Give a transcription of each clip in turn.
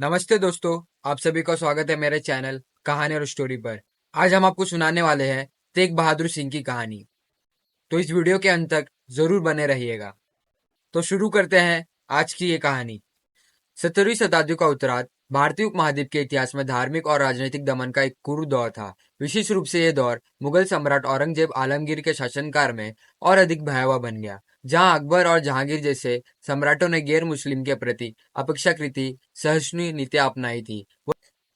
नमस्ते दोस्तों, आप सभी का स्वागत है मेरे चैनल कहानी और स्टोरी पर। आज हम आपको सुनाने वाले हैं तेग बहादुर सिंह की कहानी। तो इस वीडियो के अंत तक जरूर बने रहिएगा। तो शुरू करते हैं आज की ये कहानी। 17वीं शताब्दी का उत्तरार्ध भारतीय उपमहाद्वीप के इतिहास में धार्मिक और राजनीतिक दमन का एक क्रूर दौर था। विशेष रूप से यह दौर मुगल सम्राट औरंगजेब आलमगीर के शासनकाल में और अधिक भयावह बन गया, जहां अकबर और जहांगीर जैसे सम्राटों ने गैर मुस्लिम के प्रति अपेक्षाकृत सहिष्णु नीतियां अपनाई थी।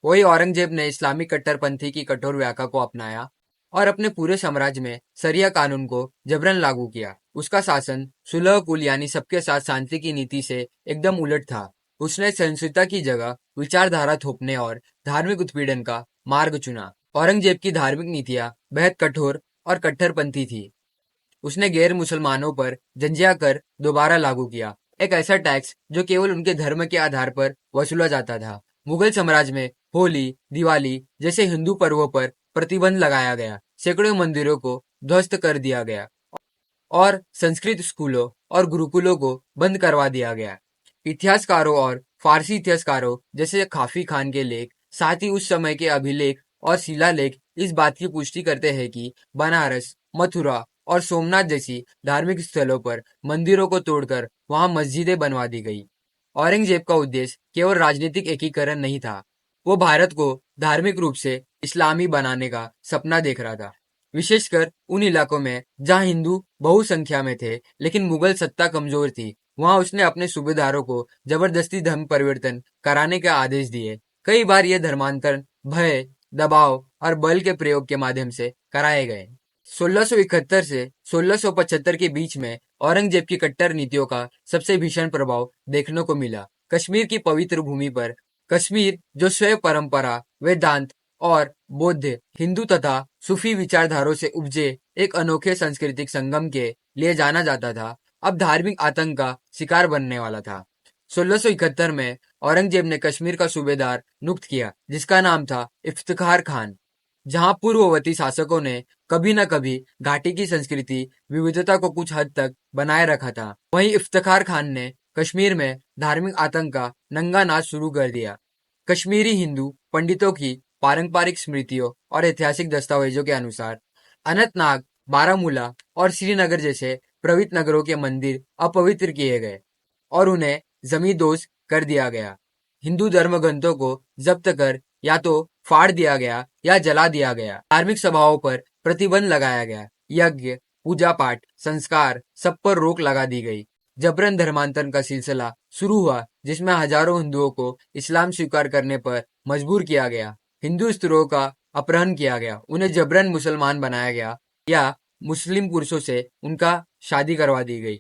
वही औरंगजेब ने इस्लामी कट्टरपंथी की कठोर व्याख्या को अपनाया और अपने पूरे साम्राज्य में शरिया कानून को जबरन लागू किया। उसका शासन सुलह कुल यानी सबके साथ शांति की नीति से एकदम उलट था। उसने सहिष्णुता की जगह विचारधारा थोपने और धार्मिक उत्पीड़न का मार्ग चुना। औरंगजेब की धार्मिक नीतियां बेहद कठोर और कट्टरपंथी थी। उसने गैर मुसलमानों पर जंजिया कर दोबारा लागू किया, एक ऐसा टैक्स जो केवल उनके धर्म के आधार पर वसूला जाता था। मुगल साम्राज्य में होली, दिवाली जैसे हिंदू पर्वों पर प्रतिबंध लगाया गया। सैकड़ों मंदिरों को ध्वस्त कर दिया गया और संस्कृत स्कूलों और गुरुकुलों को बंद करवा दिया गया। इतिहासकारों और फारसी इतिहासकारों जैसे काफी खान के लेख, साथ ही उस समय के अभिलेख और शिलालेख इस बात की पुष्टि करते हैं कि बनारस, मथुरा और सोमनाथ जैसी धार्मिक स्थलों पर मंदिरों को तोड़कर वहां मस्जिदें बनवा दी गई। औरंगजेब का उद्देश्य केवल राजनीतिक एकीकरण नहीं था, वो भारत को धार्मिक रूप से इस्लामी बनाने का सपना देख रहा था। विशेषकर उन इलाकों में जहां हिंदू बहुसंख्या में थे लेकिन मुगल सत्ता कमजोर थी, वहां उसने अपने सूबेदारों को जबरदस्ती धर्म परिवर्तन कराने के आदेश दिए। कई बार ये धर्मांतरण भय, दबाव और बल के प्रयोग के माध्यम से कराए गए। 1671 से 1675 के बीच में औरंगजेब की कट्टर नीतियों का सबसे भीषण प्रभाव देखने को मिला। कश्मीर की पवित्र भूमि पर कश्मीर, जो स्वयं परंपरा, वेदांत और बौद्ध, हिंदू तथा सूफी विचारधारों से उपजे एक अनोखे सांस्कृतिक संगम के लिए जाना जाता था, अब धार्मिक आतंक का शिकार बनने वाला था। 1671 में औरंगजेब ने कश्मीर का सूबेदार नियुक्त किया, जिसका नाम था इफ्तिखार खान। जहां पूर्ववर्ती शासकों ने कभी न कभी घाटी की संस्कृति विविधता को कुछ हद तक बनाए रखा था, वहीं इफ्तिखार खान ने कश्मीर में धार्मिक आतंक का नंगा नाच शुरू कर दिया। कश्मीरी हिंदू पंडितों की पारंपरिक स्मृतियों और ऐतिहासिक दस्तावेजों के अनुसार अनंतनाग, बारामूला और श्रीनगर जैसे पवित्र नगरों के मंदिर अपवित्र किए गए और उन्हें जमींदोज कर दिया गया। हिंदू धर्मग्रंथों को जब्त कर या तो फाड़ दिया गया या जला दिया गया। धार्मिक सभाओं पर प्रतिबंध लगाया गया। यज्ञ, पूजा पाठ, संस्कार सब पर रोक लगा दी गई। जबरन धर्मांतरण का सिलसिला शुरू हुआ, जिसमें हजारों हिंदुओं को इस्लाम स्वीकार करने पर मजबूर किया गया। हिंदू स्त्रियों का अपहरण किया गया, उन्हें जबरन मुसलमान बनाया गया या मुस्लिम पुरुषों से उनका शादी करवा दी गई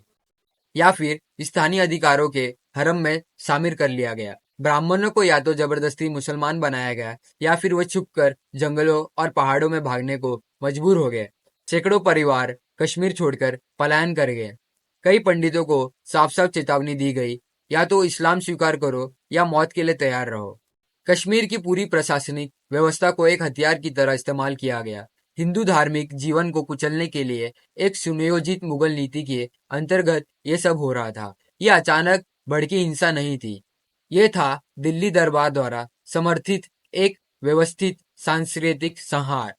या फिर स्थानीय अधिकारों के हरम में शामिल कर लिया गया। ब्राह्मणों को या तो जबरदस्ती मुसलमान बनाया गया या फिर वो छुपकर जंगलों और पहाड़ों में भागने को मजबूर हो गए। सैकड़ों परिवार कश्मीर छोड़कर पलायन कर गए। कई पंडितों को साफ साफ चेतावनी दी गई, या तो इस्लाम स्वीकार करो या मौत के लिए तैयार रहो। कश्मीर की पूरी प्रशासनिक व्यवस्था को एक हथियार की तरह इस्तेमाल किया गया। हिंदू धार्मिक जीवन को कुचलने के लिए एक सुनियोजित मुगल नीति के अंतर्गत ये सब हो रहा था। ये अचानक भड़की हिंसा नहीं थी, ये था दिल्ली दरबार द्वारा समर्थित एक व्यवस्थित सांस्कृतिक संहार।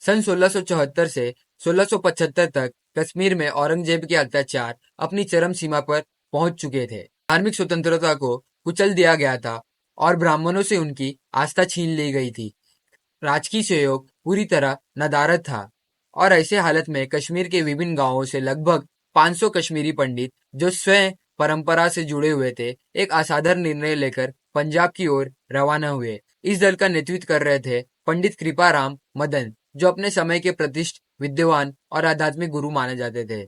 सन 1674 से 1675 तक कश्मीर में औरंगजेब के अत्याचार अपनी चरम सीमा पर पहुंच चुके थे। धार्मिक स्वतंत्रता को कुचल दिया गया था और ब्राह्मणों से उनकी आस्था छीन ली गई थी। राजकीय सहयोग पूरी तरह नदारद था और ऐसे हालत में कश्मीर के विभिन्न गांवों से लगभग 500 कश्मीरी पंडित, जो स्वयं परंपरा से जुड़े हुए थे, एक असाधारण निर्णय लेकर पंजाब की ओर रवाना हुए। इस दल का नेतृत्व कर रहे थे पंडित कृपाराम मदन, जो अपने समय के प्रतिष्ठित विद्वान और आध्यात्मिक गुरु माने जाते थे।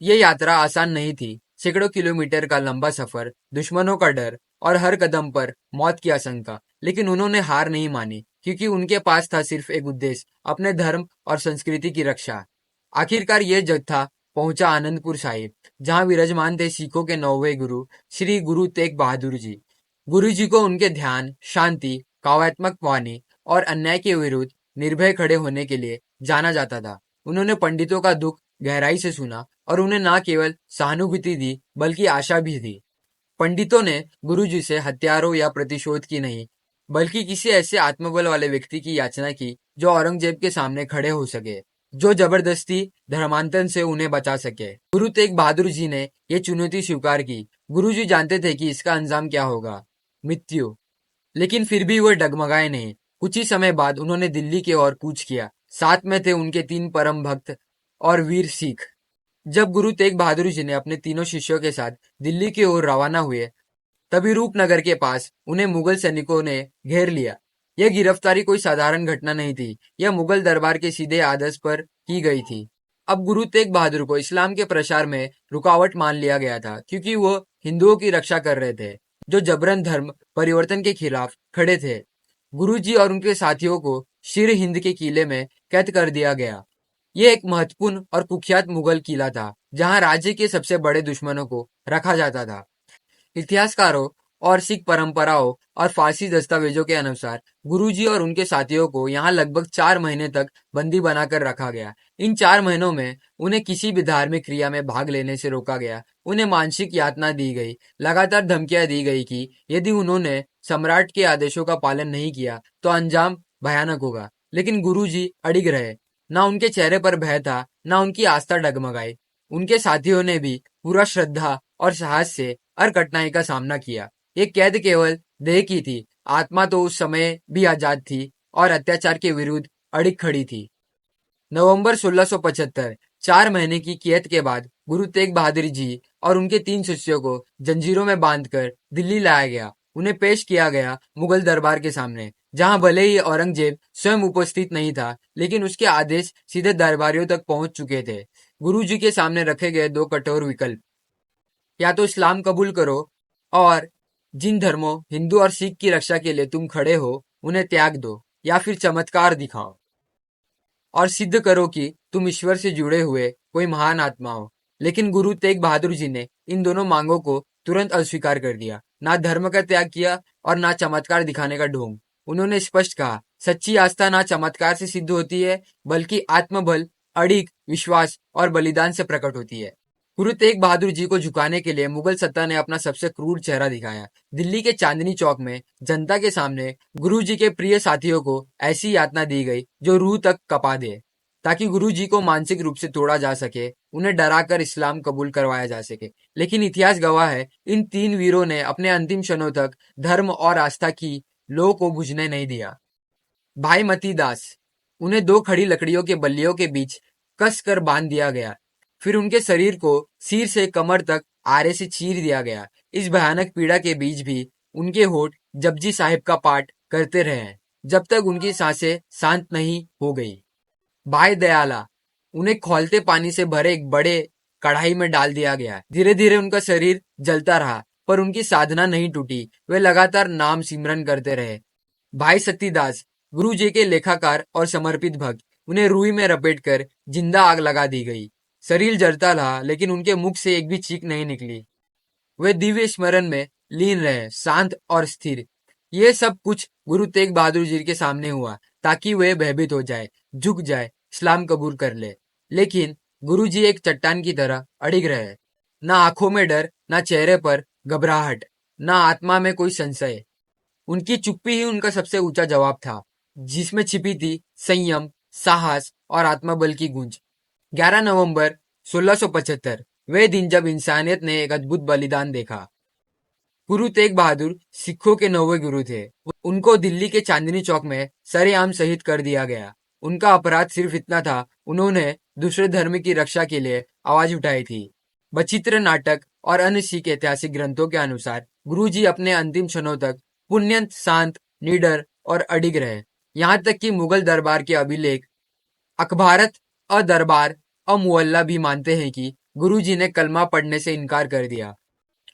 ये यात्रा आसान नहीं थी। सैकड़ों किलोमीटर का लंबा सफर, दुश्मनों का डर और हर कदम पर मौत की आशंका, लेकिन उन्होंने हार नहीं मानी, क्योंकि उनके पास था सिर्फ एक उद्देश्य, अपने धर्म और संस्कृति की रक्षा। आखिरकार ये जत्था पहुंचा आनंदपुर साहिब, जहां विराजमान थे सिखों के 9वें गुरु श्री गुरु तेग बहादुर जी। गुरु जी को उनके ध्यान, शांति, काव्यात्मक वाणी और अन्याय के विरुद्ध निर्भय खड़े होने के लिए जाना जाता था। उन्होंने पंडितों का दुख गहराई से सुना और उन्हें न केवल सहानुभूति दी बल्कि आशा भी दी। पंडितों ने गुरुजी से हथियारों या प्रतिशोध की नहीं, बल्कि किसी ऐसे आत्मबल वाले व्यक्ति की याचना की जो औरंगजेब के सामने खड़े हो सके, जो जबरदस्ती धर्मांतरण से उन्हें बचा सके। गुरु तेग बहादुर जी ने यह चुनौती स्वीकार की। गुरुजी जानते थे कि इसका अंजाम क्या होगा, मृत्यु। लेकिन फिर भी वो डगमगाए नहीं। कुछ ही समय बाद उन्होंने दिल्ली की ओर कूच किया। साथ में थे उनके 3 परम भक्त और वीर सिख। जब गुरु तेग बहादुर जी ने अपने तीनों शिष्यों के साथ दिल्ली की ओर रवाना हुए, तभी रूपनगर के पास उन्हें मुगल सैनिकों ने घेर लिया। यह गिरफ्तारी कोई साधारण घटना नहीं थी, यह मुगल दरबार के सीधे आदेश पर की गई थी। अब गुरु तेग बहादुर को इस्लाम के प्रसार में रुकावट मान लिया गया था, क्योंकि वो हिंदुओं की रक्षा कर रहे थे, जो जबरन धर्म परिवर्तन के खिलाफ खड़े थे। गुरुजी और उनके साथियों को शिर हिंद के किले में कैद कर दिया गया। ये एक महत्वपूर्ण और कुख्यात मुगल किला था, जहां राज्य के सबसे बड़े दुश्मनों को रखा जाता था। इतिहासकारों और सिख परंपराओं और फारसी दस्तावेजों के अनुसार गुरुजी और उनके साथियों को यहाँ लगभग 4 महीने तक बंदी बनाकर रखा गया। इन 4 महीनों में उन्हें किसी भी धार्मिक क्रिया में भाग लेने से रोका गया। उन्हें मानसिक यातना दी गई, लगातार धमकियां दी गई कि यदि उन्होंने सम्राट के आदेशों का पालन नहीं किया तो अंजाम भयानक होगा। लेकिन गुरुजी अडिग रहे। ना उनके चेहरे पर भय था, ना उनकी आस्था डगमगाई। उनके साथियों ने भी पूरा श्रद्धा और साहस से हर कठिनाई का सामना किया। ये कैद केवल देह की थी, आत्मा तो उस समय भी आजाद थी और अत्याचार के विरुद्ध अड़िग खड़ी थी। नवंबर 1675, 4 महीने की कैद के बाद गुरु तेग बहादुर जी और उनके 3 शिष्यों को जंजीरों में बांधकर दिल्ली लाया गया। उन्हें पेश किया गया मुगल दरबार के सामने, जहां भले ही औरंगजेब स्वयं उपस्थित नहीं था, लेकिन उसके आदेश सीधे दरबारियों तक पहुंच चुके थे। गुरु जी के सामने रखे गए 2 कठोर विकल्प, या तो इस्लाम कबूल करो और जिन धर्मों हिंदू और सिख की रक्षा के लिए तुम खड़े हो उन्हें त्याग दो, या फिर चमत्कार दिखाओ और सिद्ध करो कि तुम ईश्वर से जुड़े हुए कोई महान आत्मा हो। लेकिन गुरु तेग बहादुर जी ने इन दोनों मांगों को तुरंत अस्वीकार कर दिया। ना धर्म का त्याग किया और ना चमत्कार दिखाने का ढोंग। उन्होंने स्पष्ट कहा, सच्ची आस्था ना चमत्कार से सिद्ध होती है, बल्कि आत्मबल, अड़िग विश्वास और बलिदान से प्रकट होती है। गुरु तेग बहादुर जी को झुकाने के लिए मुगल सत्ता ने अपना सबसे क्रूर चेहरा दिखाया। दिल्ली के चांदनी चौक में जनता के सामने गुरु जी के प्रिय साथियों को ऐसी यातना दी गई जो रूह तक कपा दे, ताकि गुरु जी को मानसिक रूप से तोड़ा जा सके, उन्हें डराकर इस्लाम कबूल करवाया जा सके। लेकिन इतिहास गवाह है, इन 3 वीरों ने अपने अंतिम क्षणों तक धर्म और आस्था की लौ को बुझने नहीं दिया। भाई मती दास, उन्हें 2 खड़ी लकड़ियों के बल्लियों के बीच कस कर बांध दिया गया। फिर उनके शरीर को सिर से कमर तक आरे से चीर दिया गया। इस भयानक पीड़ा के बीच भी उनके होठ जपजी साहिब का पाठ करते रहे, जब तक उनकी सांसें शांत नहीं हो गई। भाई दयाला, उन्हें खौलते पानी से भरे एक बड़े कढ़ाई में डाल दिया गया। धीरे धीरे उनका शरीर जलता रहा, पर उनकी साधना नहीं टूटी। वे लगातार नाम सिमरन करते रहे। भाई सतीदास, गुरु जी के लेखाकार और समर्पित भक्त, उन्हें रुई में लपेटकर जिंदा आग लगा दी गई। शरीर जलता रहा, लेकिन उनके मुख से एक भी चीख नहीं निकली। वे दिव्य स्मरण में लीन रहे, शांत और स्थिर। ये सब कुछ गुरु तेग बहादुर जी के सामने हुआ, ताकि वे भयभीत हो जाए, झुक जाए, इस्लाम कबूल कर ले। लेकिन गुरु जी एक चट्टान की तरह अड़िग रहे। ना आंखों में डर, ना चेहरे पर घबराहट, ना आत्मा में कोई संशय। उनकी चुप्पी ही उनका सबसे ऊंचा जवाब था, जिसमें छिपी थी संयम, साहस और आत्मबल की गूंज। 11 नवंबर 1675, वे दिन जब इंसानियत ने एक अद्भुत बलिदान देखा। गुरु तेग बहादुर सिखों के 9वें गुरु थे। उनको दिल्ली के चांदनी चौक में सरेआम शहीद कर दिया गया। उनका अपराध सिर्फ इतना था, उन्होंने दूसरे धर्म की रक्षा के लिए आवाज उठाई थी। बचित्र नाटक और अन्य सिख ऐतिहासिक ग्रंथों के अनुसार गुरु जी अपने अंतिम क्षणों तक पुण्यंत, शांत, निडर और अडिग रहे। यहाँ तक कि मुगल दरबार के अभिलेख, अखबारत और दरबार मुअल्ला भी मानते हैं कि गुरुजी ने कलमा पढ़ने से इनकार कर दिया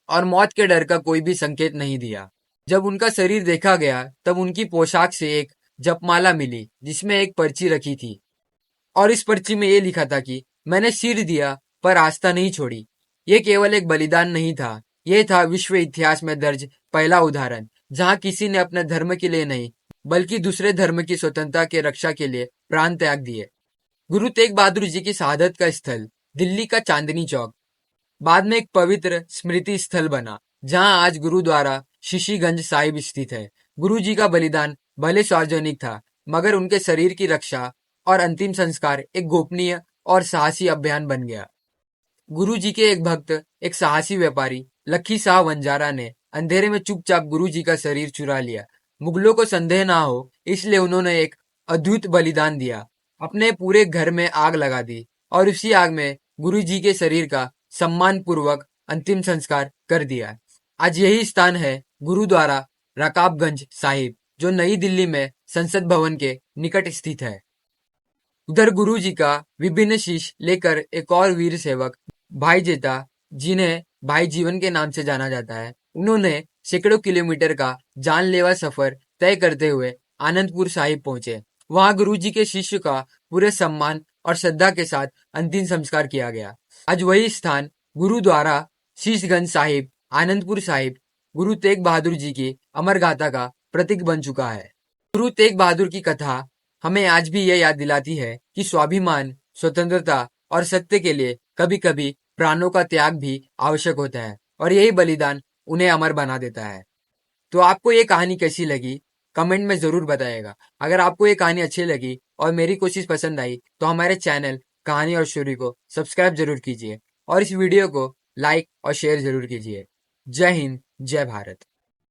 और मौत के डर का कोई भी संकेत नहीं दिया। जब उनका शरीर देखा गया, तब उनकी पोशाक से एक जपमाला मिली, जिसमें एक पर्ची रखी थी, और इस पर्ची में ये लिखा था कि मैंने सिर दिया पर आस्था नहीं छोड़ी। ये केवल एक बलिदान नहीं था, ये था विश्व इतिहास में दर्ज पहला उदाहरण, जहां किसी ने अपने धर्म के लिए नहीं, बल्कि दूसरे धर्म की स्वतंत्रता के रक्षा के लिए प्राण त्याग दिए। गुरु तेग बहादुर जी की शहादत का स्थल दिल्ली का चांदनी चौक बाद में एक पवित्र स्मृति स्थल बना। जहां आज गुरुद्वारा शीशीगंज साहिब स्थित है। गुरु जी का बलिदान भले सार्वजनिक था, मगर उनके शरीर की रक्षा और अंतिम संस्कार एक गोपनीय और साहसी अभियान बन गया। गुरु जी के एक भक्त, एक साहसी व्यापारी लखी शाह वंजारा ने अंधेरे में चुपचाप गुरु जी का शरीर चुरा लिया। मुगलों को संदेह ना हो, इसलिए उन्होंने एक अद्भुत बलिदान दिया। अपने पूरे घर में आग लगा दी और उसी आग में गुरु जी के शरीर का सम्मान पूर्वक अंतिम संस्कार कर दिया। आज यही स्थान है गुरुद्वारा रकाबगंज साहिब, जो नई दिल्ली में संसद भवन के निकट स्थित है। उधर गुरु जी का विभिन्न शिष्य लेकर एक और वीर सेवक भाई जेठा, जिन्हें भाई जीवन के नाम से जाना जाता है, उन्होंने सैकड़ों किलोमीटर का जानलेवा सफर तय करते हुए आनंदपुर साहिब पहुंचे। वहां गुरु जी के शिष्य का पूरे सम्मान और श्रद्धा के साथ अंतिम संस्कार किया गया। आज वही स्थान गुरुद्वारा शीशगंज साहिब, आनंदपुर साहिब, गुरु तेग बहादुर जी की अमर गाथा का प्रतीक बन चुका है। गुरु तेग बहादुर की कथा हमें आज भी यह याद दिलाती है कि स्वाभिमान, स्वतंत्रता और सत्य के लिए कभी कभी प्राणों का त्याग भी आवश्यक होता है, और यही बलिदान उन्हें अमर बना देता है। तो आपको ये कहानी कैसी लगी, कमेंट में जरूर बताइएगा। अगर आपको ये कहानी अच्छी लगी और मेरी कोशिश पसंद आई तो हमारे चैनल कहानी और स्टोरी को सब्सक्राइब जरूर कीजिए और इस वीडियो को लाइक और शेयर जरूर कीजिए। जय हिंद, जय भारत।